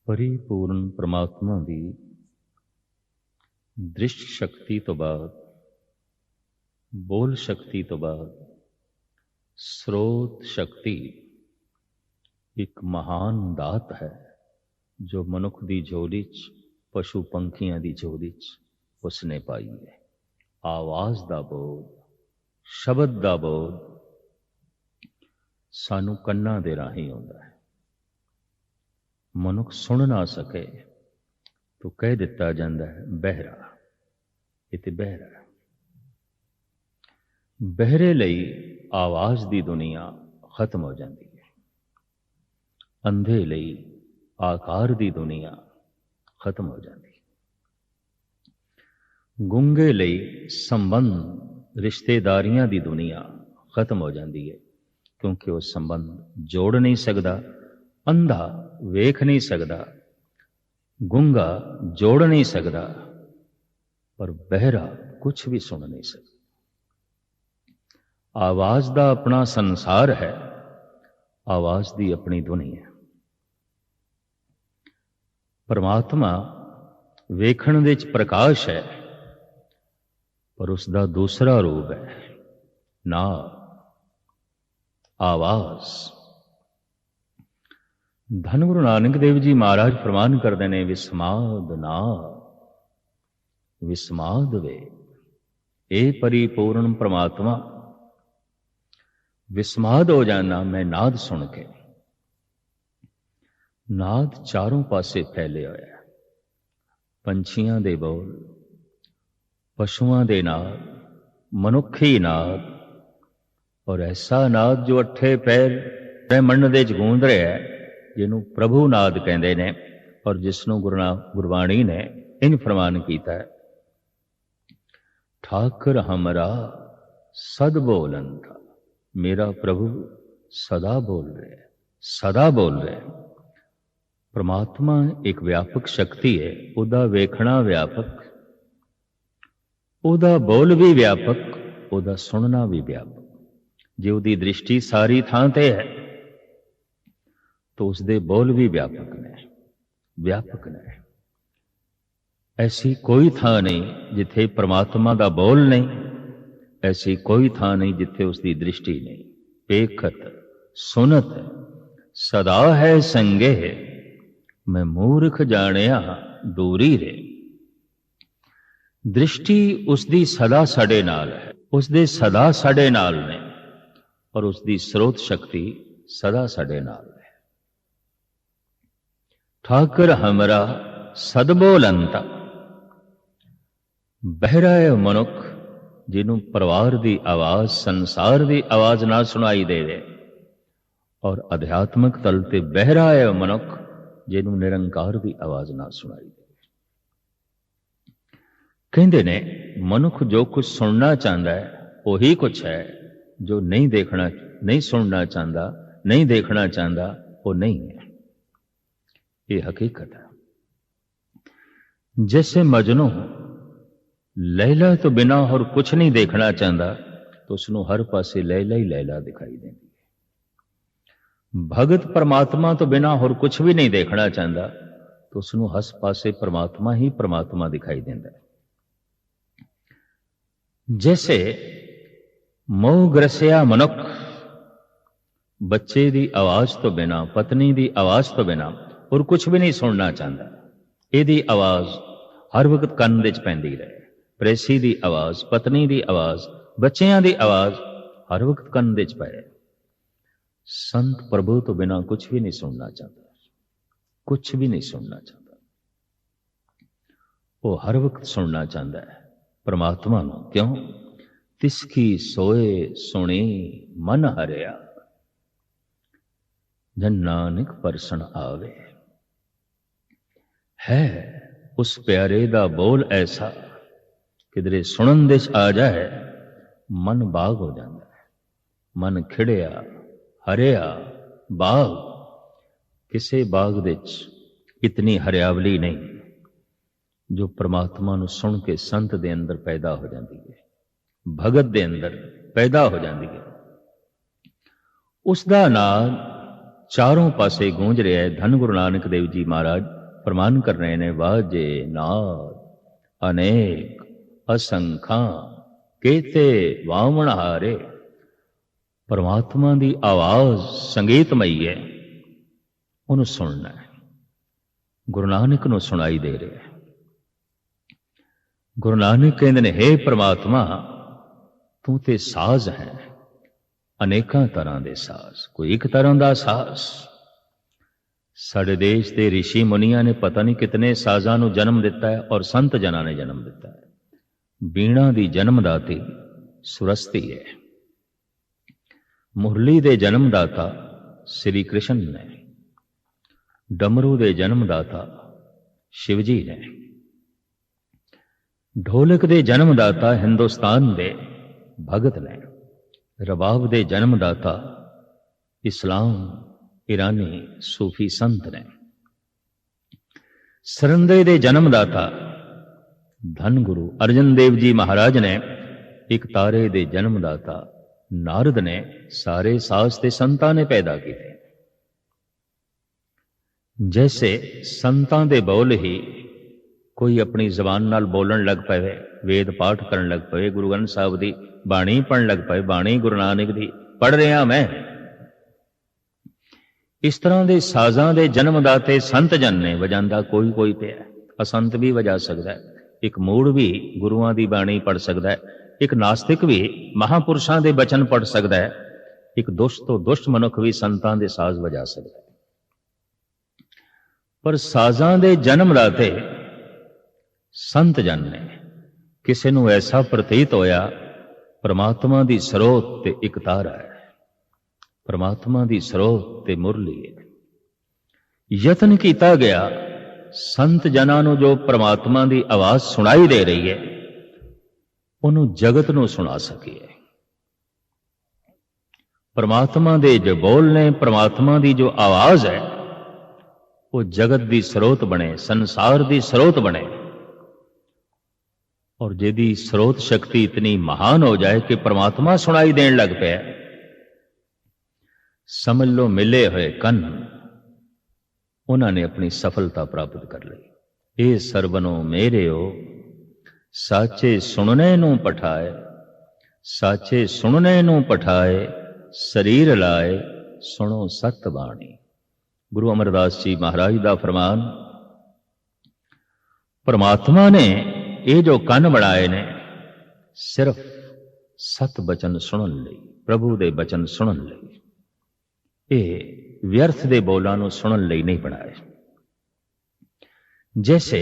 परिपूर्ण परमात्मा की दृष्ट शक्ति तो बाद, बोल शक्ति तो बाद स्रोत शक्ति एक महान दात है जो मनुख दी झोली च, पशु पंखियां दी झोली च उसने पाई है। आवाज दा बोध, शब्द दा बोध सानू कन्ना दे राही आउंदा है। मनुख सुन ना सके तो कह दिता जाता है बहरा, इते बहरा। बहरे लई आवाज दी दुनिया खत्म हो जाती है, अंधे लई आकार दी दुनिया खत्म हो जाती है, गूंगे लई संबंध रिश्तेदारियां दी दुनिया खत्म हो जाती है, क्योंकि वह संबंध जोड़ नहीं सकता। अंधा वेख नहीं सकता, गूंगा जोड़ नहीं सकता, पर बहरा कुछ भी सुन नहीं सकता। आवाज दा अपना संसार है, आवाज दी अपनी दुनिया। परमात्मा वेखण विच प्रकाश है, पर उसका दूसरा रूप है ना आवाज। धन गुरु नानक देव जी महाराज फरमान करते हैं, विस्माद ना विस्माद वे। ए परिपूर्ण परमात्मा, विस्माद हो जाना मैं नाद सुन के। नाद चारों पासे फैले हुए है, पंछियां दे बोल, पशुआं दे नाद, मनुखी नाद, और ऐसा नाद जो अठे पैर ब्रह्मंड दे गूंज रहा है, जिन्हों प्रभु नाद कहते हैं, और जिसनों गुरबाणी ने इन फरमान किया है, ठाकर हमरा सद बोलन था। मेरा प्रभु सदा बोल रहे है, सदा बोल रहे है। परमात्मा एक व्यापक शक्ति है, उदा वेखना व्यापक, उदा बोल भी व्यापक, उदा सुनना भी व्यापक। जे उदी दृष्टि सारी थां ते है तो उसके बोल भी व्यापक ने, व्यापक ने। ऐसी कोई थां नहीं जिथे परमात्मा का बोल नहीं, ऐसी कोई थां नहीं जिथे उसकी दृष्टि नहीं। पेखत सुनत सदा है संगे, मैं मूर्ख जानिया दूरी रे। दृष्टि उसकी सदा साडे नाल है, उसके सदा साडे नाल ने, और उसकी स्रोत शक्ति सदा साडे नाल है। ठाकर हमरा सदबोलंता। बहरा है मनुख जिन्हों परिवार की आवाज, संसार की आवाज ना सुनाई देवे, और अध्यात्मक तल ते बहरा है मनुख जिन्हों निरंकार की आवाज ना सुनाई देवे। कहते ने मनुख जो कुछ सुनना चाहता है वही कुछ है, जो नहीं देखना, नहीं सुनना चाहता, नहीं देखना चाहता, वो नहीं है। ये हकीकत है। जैसे मजनू लैला तो बिना और कुछ नहीं देखना चाहता, तो उसनों हर पासे लैला ही लैला दिखाई देती है। भगत परमात्मा तो बिना और कुछ भी नहीं देखना चाहता, तो उसनों हस पासे परमात्मा ही परमात्मा दिखाई देता है। जैसे मोह ग्रसिया मनुख बच्चे की आवाज तो बिना, पत्नी की आवाज तो बिना और कुछ भी नहीं सुनना चाहता। यदी आवाज हर वक्त कन विच पैंदी रहे, प्रेसी की आवाज, पत्नी की आवाज, बच्चों की आवाज हर वक्त कन विच पए। संत प्रभु तो बिना कुछ भी नहीं सुनना चाहता, कुछ भी नहीं सुनना चाहता। वो हर वक्त सुनना चाहता है परमात्मा नूं। क्यों? तिसकी सोए सुनी मन हरिया, जन नानक परसन आवे। है उस प्यारे दा बोल ऐसा, किधरे सुनन दिश आ जाए मन बाग हो जाता है। मन खिड़िया हरिया बाग। किसी बाग विच इतनी हरियावली नहीं जो परमात्मा नूं सुन के संत दे अंदर पैदा हो जाती है, भगत दे अंदर पैदा हो जाती है। उसका नाद चारों पासे गूंज रहा है। धन गुरु नानक देव जी महाराज फरमान कर रहे ने, वाजे नाद अनेक असंखा केते वावण हारे। परमात्मा की आवाज संगीतमई है, उन्होंने सुनना है। गुरु नानक नूं सुनाई दे रहा है। गुरु नानक कहते ने, हे परमात्मा तू ते साज है, अनेकां तरह के साज, कोई एक तरह का साज। साडे देश के ऋषि मुनिया ने पता नहीं कितने साजां नूं जन्म दिता है और संत जना ने जन्म दिता है। बीणा की जन्मदाती सुरस्ती है, मुरली दे जन्मदाता श्री कृष्ण ने, डमरू दे जन्मदाता शिवजी ने, ढोलक दे जन्मदाता हिंदुस्तान दे भगत ने, रबाब दे जन्मदाता इस्लाम ईरानी सूफी संत ने, सरंदे दे जन्मदाता धन गुरु अर्जन देव जी महाराज ने, एक तारे दे जन्मदाता नारद ने, सारे साज ते संतां ने पैदा किए। जैसे संतां दे बोल ही कोई अपनी जबान नाल बोलन लग पवे, वेद पाठ करन लग पवे, गुरु ग्रंथ साहब दी बाणी पढ़न लग पवे, बाणी गुरु नानक दी पढ़ रहा मैं। इस तरह के साजां दे जन्मदाते संत जन ने, वजांदा कोई कोई पिया। असंत भी वजा सकता है, एक मूड़ भी गुरुआं दी बाणी पढ़ सकता है, एक नास्तिक भी महापुरुषां दे बचन पढ़ सकता है, एक दुष्ट तो दुष्ट मनुख भी संतां दे साज वजा सकता है। पर साजां दे जन्मदाते संत जन ने, किसी नूं ऐसा प्रतीत होया परमात्मा दी स्रोत ते एक तारा है, परमात्मा दी स्रोत ते मुरली है। यतन किया गया संत जनां नूं जो परमात्मा दी आवाज सुनाई दे रही है, उन्होंने जगत नूं सुना सकीए। परमात्मा दे जो बोल ने, परमात्मा दी जो आवाज है, वो जगत दी स्रोत बने, संसार दी स्रोत बने। और जिहदी स्रोत शक्ति इतनी महान हो जाए कि परमात्मा सुनाई देन लग पे, समझ लो मिले हुए कन उन्होंने अपनी सफलता प्राप्त कर ली। ए सरवनो मेरे हो, साचे सुनने नूं पठाए, साचे सुनने नूं पठाए, शरीर लाए सुनो सत बाणी। गुरु अमरदास जी महाराज का फरमान, परमात्मा ने ये जो कन बनाए ने सिर्फ सत बचन सुनन लई, प्रभु दे बचन सुनन लई, ये व्यर्थ दे बोलां नूं सुनन लई नहीं बनाए। जैसे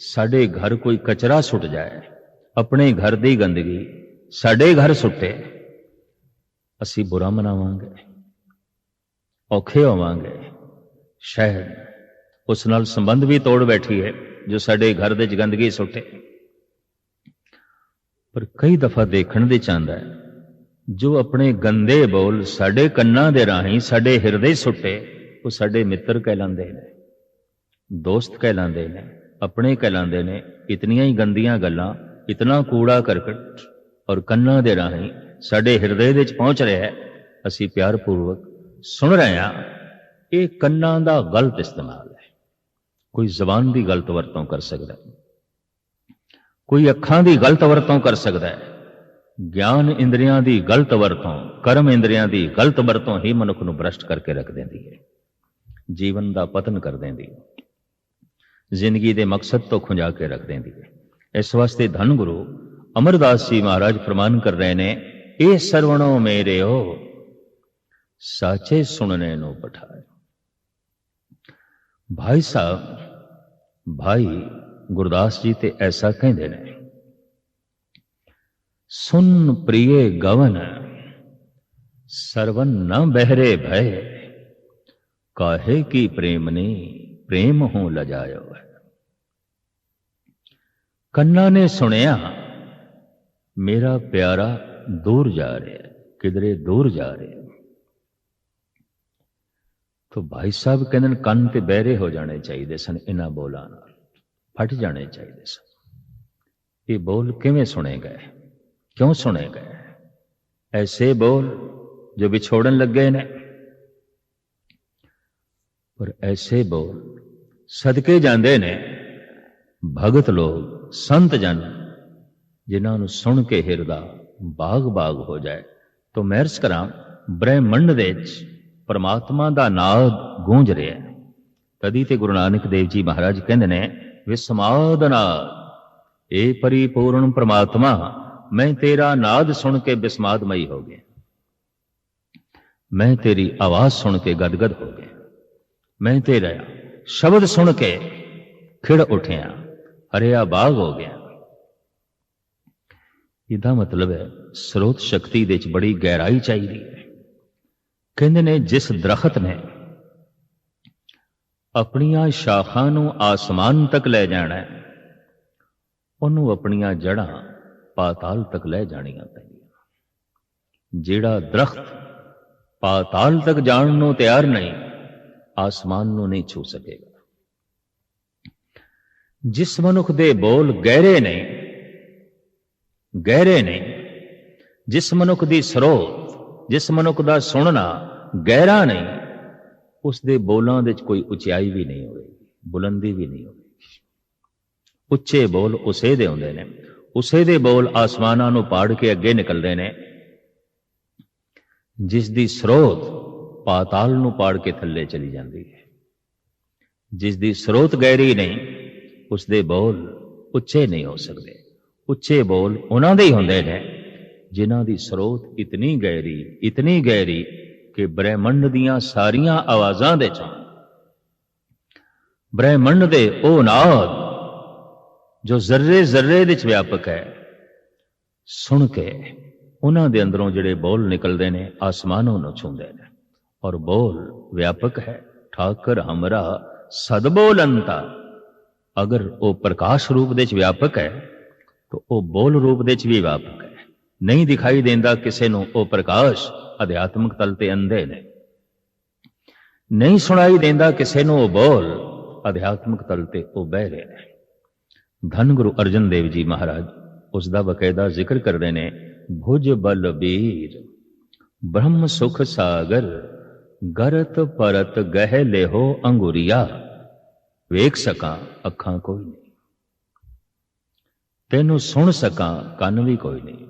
साडे घर कोई कचरा सुट जाए, अपने घर दी गंदगी साडे घर सुटे, असी बुरा मनावांगे, औखे होवांगे, शायद उस नाल संबंध भी तोड़ बैठी है जो साडे घर दे गंदगी सुटे। पर कई दफा देखण दे चाहता है, जो अपने गंदे बोल साडे कन्नां दे राहीं साडे हिरदे सुटे, वो साडे मित्र कहलांदे ने, दोस्त कहलांदे ने, अपने कहलांदे ने। इतनियां ही गंदियां गल्लां, इतना कूड़ा करकट और कन्नां दे राहीं साडे हिरदे दे च पहुंच रहा है, असी प्यार पूर्वक सुन रहे हैं। ये कन्नां दा गलत इस्तेमाल है। कोई जबान की गलत वरतों कर सकता है, कोई अखां की गलत वरतों कर सकता है। ज्ञान इंद्रियां की गलत वरतों, कर्म इंद्रियां की गलत वरतों ही मनुख नूं भ्रष्ट करके रख देती है, जीवन का पतन कर देती है, जिंदगी के मकसद तो खुंजा के रख देती है। इस वास्ते धन गुरु अमरदास जी महाराज फरमान कर रहे ने, ए सरवणो मेरे हो, साचे सुनने नूं पठाए। भाई साहब, भाई गुरदास जी ते ऐसा कहते ने, सुन प्रिय गवन सरवन न बहरे भय, काहे की प्रेमनी प्रेम हो लजायो है। कन्ना ने सुनिया मेरा प्यारा दूर जा रहे, किधरे दूर जा रहे। तो भाई साहब कहते कन ते बहरे हो जाने चाहिए सन, इन्हां बोलां नाल फट जाने चाहिए सन। ये बोल किवें सुने गए, क्यों सुने गए? ऐसे बोल जो विछोड़न लगे ने, पर ऐसे बोल सदके जाते ने भगत लोग, संत जन, जिन्होंने सुन के हिरदा बाग बाग हो जाए। तो मैं अर्ज करा, ब्रह्मंड दे परमात्मा का नाद गूंज रहा है। तदी ते गुरु नानक देव जी महाराज कहते ने, विस्माद नाद, ए परिपूर्ण परमात्मा, मैं तेरा नाद सुन के विस्मादमयी हो गया, मैं तेरी आवाज सुन के गदगद हो गया, मैं तेरा शब्द सुन के खिड़ उठिया, हरिया बाग हो गया। इदा मतलब है स्रोत शक्ति दे बड़ी गहराई चाहिए है। कहते ने जिस दरखत ने अपनिया शाखा नू आसमान तक ले जाना है, उन्होंने अपनिया जड़ा पाताल तक ले जानिया पैंदियां। जेड़ा दरख्त पाताल तक जान नू तैयार नहीं, आसमान नू नहीं छू सकेगा। जिस मनुख दे बोल गहरे ने, गहरे ने, जिस मनुख दी स्रोत, जिस मनुख दा सुनना गहरा नहीं, उस दे बोलों दे कोई उचाई भी नहीं होगी, बुलंदी भी नहीं होगी। उच्चे बोल उसे दे होंदे ने, उसे दे बोल आसमानां नू पाड़ के अगे निकलते हैं। जिस दी स्रोत पाताल नू पाड़ के थल्ले चली जाती है, जिस दी स्रोत गहरी नहीं, उस दे बोल उच्चे नहीं हो सकते। उच्चे बोल उन्हां दे ही होंदे ने जिन्हां दी स्रोत इतनी गहरी कि ब्रह्मंड दियां सारियां आवाजां दे चों ब्रह्मंड दे ओ नाद जो जर्रे जर्रे दे च व्यापक है, सुन के उन्हां दे अंदरों जिहड़े बोल निकलते हैं आसमानों नूं छूंदे ने। और बोल व्यापक है, ठाकर हमरा सदबोल अंता। अगर वो प्रकाश रूप दे च व्यापक है तो वो बोल रूप दे च भी व्यापक है। नहीं दिखाई देंदा किसे नूं वो प्रकाश, अध्यात्मक तल ते अंधे ने। नहीं सुनाई देंदा किसे नूं वो बोल, अध्यात्मक तल ते वो बहरे ने। धन गुरु अर्जन देव जी महाराज उसका बकायदा जिक्र करते हैं, भुज बल बीर ब्रह्म सुख सागर, गरत परत गह लेहो अंगुरिया। वेख सका अखां कोई नहीं, तेनू सुन सका कन भी कोई नहीं,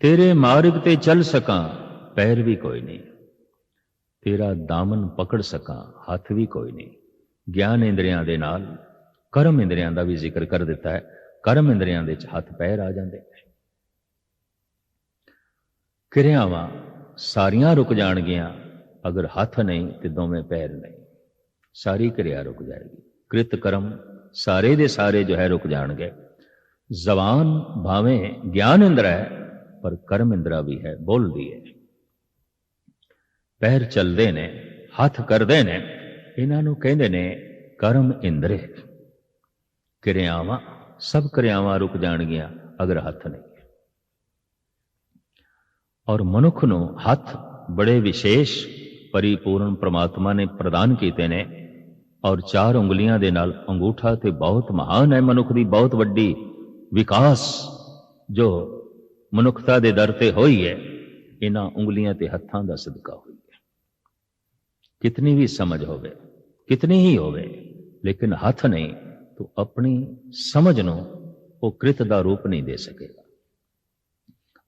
तेरे मार्ग ते चल सका पैर भी कोई नहीं, तेरा दामन पकड़ सका हाथ भी कोई नहीं। ज्ञान इंद्रियां दे नाल कर्म इंद्रियां दा भी जिक्र कर दिता है। कर्म इंद्रियां दे हाथ पैर आ जाते हैं। क्रियावां सारियां रुक जाणगियां, अगर हाथ नहीं तो दोवें पैर नहीं, सारी क्रिया रुक जाएगी। कृत कर्म सारे दे सारे जो है रुक जाएंगे। जबान भावें ज्ञान इंद्र है पर कर्म इंद्रा भी है, बोल दी है। पैर चलते ने, हाथ करते ने, इन्हों कहते ने कर्म इंद्रे। क्रियावां सब क्रियावां रुक जाणगियां अगर हाथ नहीं। और मनुख नूं हाथ बड़े विशेष परिपूर्ण परमात्मा ने प्रदान किए ने। और 4 उंगलियां दे नाल अंगूठा ते बहुत महान है। मनुख दी बहुत वड्डी विकास जो मनुखता दे दर ते होई है, इन्हां उंगलियां ते हत्थां दा सदका होई है। कितनी भी समझ होवे, कितनी ही होवे, लेकिन हाथ नहीं तो अपनी समझ नूं वो कृत दा रूप नहीं दे सकेगा,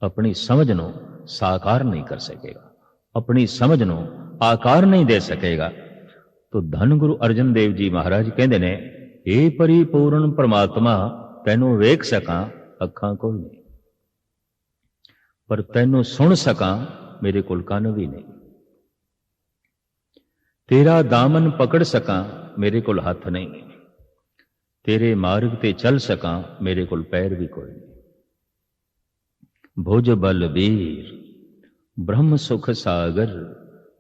अपनी समझ नूं साकार नहीं कर सकेगा, अपनी समझ नूं आकार नहीं दे सकेगा। तो धन गुरु अर्जन देव जी महाराज कहते ने, हे परिपूर्ण परमात्मा, तैनू वेख सका अखां कोई नहीं, पर तैनू सुन सका मेरे कोल कन भी नहीं, तेरा दामन पकड़ सका मेरे कोल हाथ नहीं, तेरे मार्ग ते चल सका मेरे कोल पैर भी कोई नहीं। भुज बल बीर ब्रह्म सुख सागर,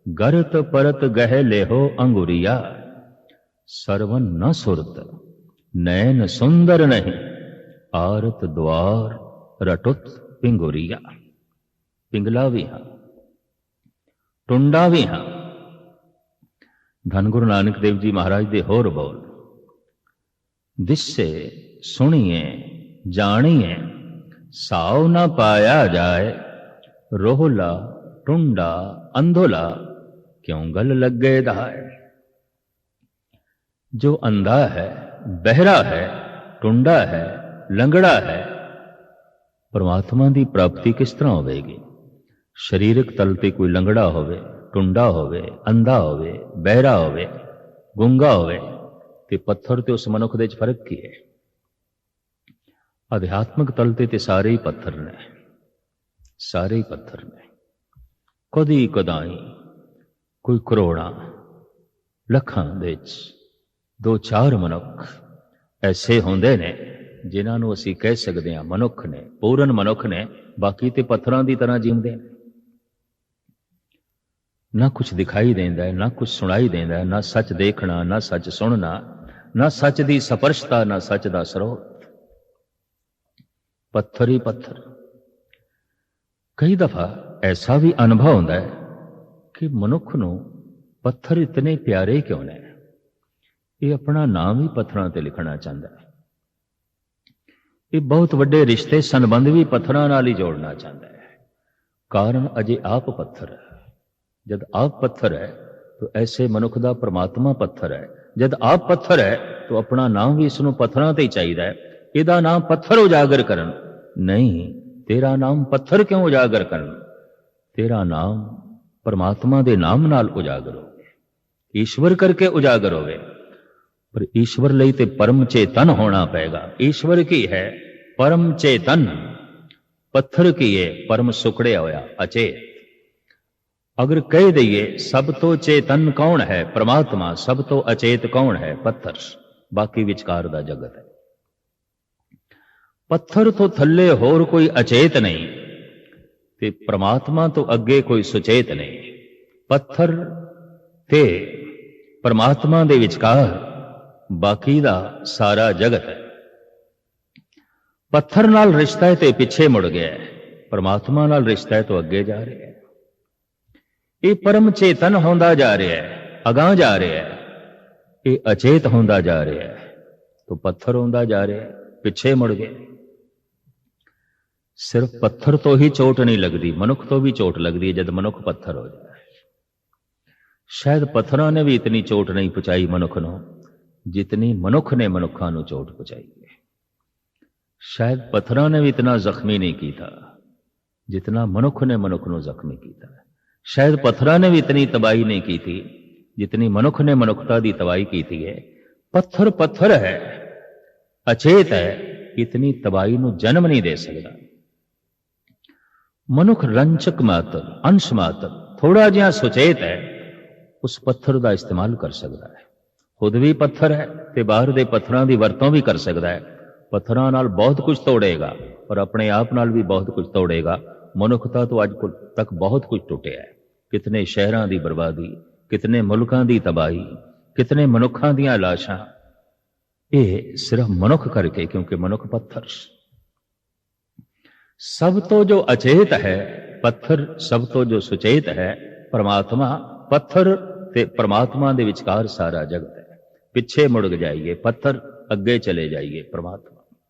गरत परत गह लेहो अंगुरिया। सरवन न सुरत नैन सुंदर नहीं, आरत द्वार रटुत पिंगुरिया। पिंगला भी हाँ, टुंडा भी हाँ। धन गुरु नानक देव जी महाराज दे होर बोल, दिसे सुनिए जानिए साव न पाया जाए, रोहला टुंडा अंधोला क्यों गल लगे धाय। जो अंधा है, बहरा है, टुंडा है, लंगड़ा है, परमात्मा की प्राप्ति किस तरह होगी? शरीरक तल ते कोई लंगड़ा होवे, टुंडा होवे, अंधा होवे, बहरा होवे, गूंगा होवे, ते पत्थर ते उस मनुख दे च फर्क की है? अध्यात्मक तल ते सारे ही पत्थर ने, सारे ही पत्थर ने। कदी कदाई कोई करोड़ा लखां दे दो चार मनुख ऐसे होंदे ने जिन्हां नूं असीं कह सकदे हां मनुख ने, पूर्ण मनुख ने, बाकी ते पत्थरां दी तरह जींदे ने। ना कुछ दिखाई देंदा है, ना कुछ सुनाई देंदा है, ना सच देखना, ना सच सुनना, ना सच दी स्पर्शता, ना सच दा स्रोत। पत्थर ही पत्थर। कई दफा ऐसा भी अनुभव होता है कि मनुख नूं पत्थर इतने प्यारे क्यों ने? ये अपना नाम ही पत्थरां ते लिखना चाहता है। ये बहुत वड्डे रिश्ते संबंध भी पत्थरां नाल ही जोड़ना चाहता है। कारण अजे आप पत्थर है। जब आप पत्थर है तो ऐसे मनुख दा परमात्मा पत्थर है। जब आप पत्थर है तो अपना नाम भी इसनूं पत्थरां ते ही चाहिदा है। इहदा नाम पत्थर उजागर करन नहीं, तेरा नाम पत्थर क्यों उजागर करन? तेरा नाम परमात्मा दे नाम नाल उजागर होवे, ईश्वर करके उजागर होवे। पर ईश्वर लई ते परम चेतन होना पेगा। ईश्वर की है परम चेतन, पत्थर की है परम सुकड़िया होया अचेत। अगर कह दईए सब तो चेतन कौन है? परमात्मा। सब तो अचेत कौन है? पत्थर। बाकी विचकार दा जगत है। पत्थर तो थल्ले होर कोई अचेत नहीं ते परमात्मा तो अगे कोई सुचेत नहीं। पत्थर ते परमात्मा दे विचकार बाकी दा सारा जगत है। पत्थर नाल रिश्ता है ते पिछे मुड़ गया है, परमात्मा नाल रिश्ता है तो अगे जा रहा है। ये परम चेतन होंदा जा रहा है, अगां जा रहा है। ये अचेत होंदा जा रहा है तो पत्थर होंदा जा रहा है, पिछे मुड़ गया। सिर्फ पत्थर तो ही चोट नहीं लगती, मनुख तो भी चोट लगती है जब मनुख पत्थर हो जाए। शायद पत्थरों ने भी इतनी चोट नहीं पहुंचाई मनुख नूं जितनी मनुख ने मनुखा नूं चोट पहुंचाई है। शायद पत्थरों ने भी इतना जख्मी नहीं किया जितना मनुख ने मनुख नूं जख्मी किया। शायद पत्थरों ने भी इतनी तबाही नहीं की थी जितनी मनुख ने मनुखता की तबाही की थी है। पत्थर पत्थर है, अचेत है, इतनी तबाही नूं जन्म नहीं दे सकता। मनुख रंचक मात्र, अंश मात्र, थोड़ा जिहा सुचेत है, उस पत्थर का इस्तेमाल कर सकता है। खुद भी पत्थर है ते बाहर दे पत्थरां दी वरतों भी कर सकता है। पत्थरां नाल बहुत कुछ तोड़ेगा और अपने आप नाल भी बहुत कुछ तोड़ेगा। मनुखता तो अज तक बहुत कुछ टुटिया है। कितने शहरां दी बर्बादी, कितने मुल्कां दी तबाही, कितने मनुखां दीयां लाशां, ये सिर्फ मनुख करके, क्योंकि मनुख पत्थर। सब तो जो अचेत है पत्थर, सब तो जो सुचेत है परमात्मा। पत्थर ते परमात्मा दे विचकार सारा जगत है। पिछे मुड़ जाइए पत्थर, अगे चले जाइए परमात्मा।